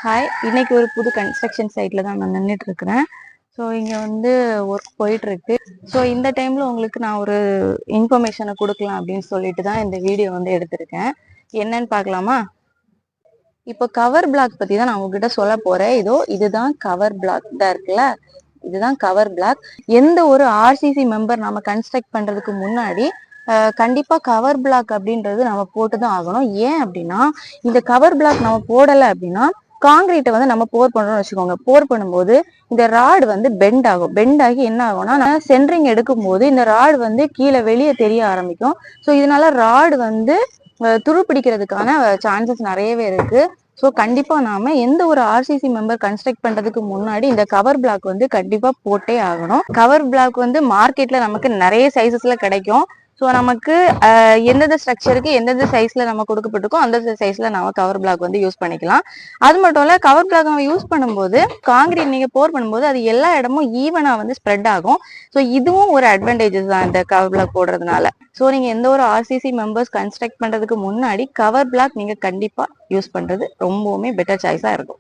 Hi, இன்னைக்கு ஒரு புது கன்ஸ்ட்ரக்ஷன் சைட்ல தான் நான் நின்றுட்டு இருக்கிறேன். ஸோ இங்க வந்து ஒர்க் போயிட்டு இருக்கு. ஸோ இந்த டைம்ல உங்களுக்கு நான் ஒரு இன்ஃபர்மேஷனை கொடுக்கலாம் அப்படின்னு சொல்லிட்டு தான் இந்த வீடியோ வந்து எடுத்திருக்கேன். என்னன்னு பார்க்கலாமா? இப்போ கவர் பிளாக் பத்தி தான் நான் உங்ககிட்ட சொல்ல போறேன். இதுதான் கவர் பிளாக் தான் இருக்குல்ல, இதுதான் கவர் பிளாக். எந்த ஒரு ஆர்சிசி மெம்பர் நம்ம கன்ஸ்ட்ரக்ட் பண்றதுக்கு முன்னாடி கண்டிப்பா கவர் பிளாக் அப்படின்றது நம்ம போட்டுதான் ஆகணும். ஏன் அப்படின்னா, இந்த கவர் பிளாக் நம்ம போடலை அப்படின்னா காங்கிரீட்டை வந்து நம்ம போர் பண்றோம்னு வச்சுக்கோங்க. போர் பண்ணும்போது இந்த ராடு வந்து பெண்ட் ஆகும். பெண்ட் ஆகி என்ன ஆகும்னா, சென்ட்ரிங் எடுக்கும் போது இந்த ராடு வந்து கீழே வெளியே தெரிய ஆரம்பிக்கும். ஸோ இதனால ராடு வந்து துரு பிடிக்கிறதுக்கான சான்சஸ் நிறையவே இருக்கு. ஸோ கண்டிப்பா நாம எந்த ஒரு ஆர்சிசி மெம்பர் கன்ஸ்ட்ரக்ட் பண்றதுக்கு முன்னாடி இந்த கவர் பிளாக் வந்து கண்டிப்பா போட்டே ஆகணும். கவர் பிளாக் வந்து மார்க்கெட்ல நமக்கு நிறைய சைசஸ்ல கிடைக்கும். ஸோ நமக்கு எந்தெந்த ஸ்ட்ரக்சருக்கு எந்தெந்த சைஸ்ல நம்ம கொடுக்கப்பட்டிருக்கோ அந்த சைஸ்ல நம்ம கவர் பிளாக் வந்து யூஸ் பண்ணிக்கலாம். அது மட்டும் இல்ல, கவர் பிளாக் நம்ம யூஸ் பண்ணும்போது காங்கிரீட் நீங்க போர் பண்ணும்போது அது எல்லா இடமும் ஈவனா வந்து ஸ்ப்ரெட் ஆகும். ஸோ இதுவும் ஒரு அட்வான்டேஜஸ் தான் இந்த கவர் பிளாக் போடுறதுனால. ஸோ நீங்க எந்த ஒரு ஆர்சிசி மெம்பர்ஸ் கன்ஸ்ட்ரக்ட் பண்றதுக்கு முன்னாடி கவர் பிளாக் நீங்க கண்டிப்பா யூஸ் பண்றது ரொம்பவுமே பெட்டர் சாய்ஸா இருக்கும்.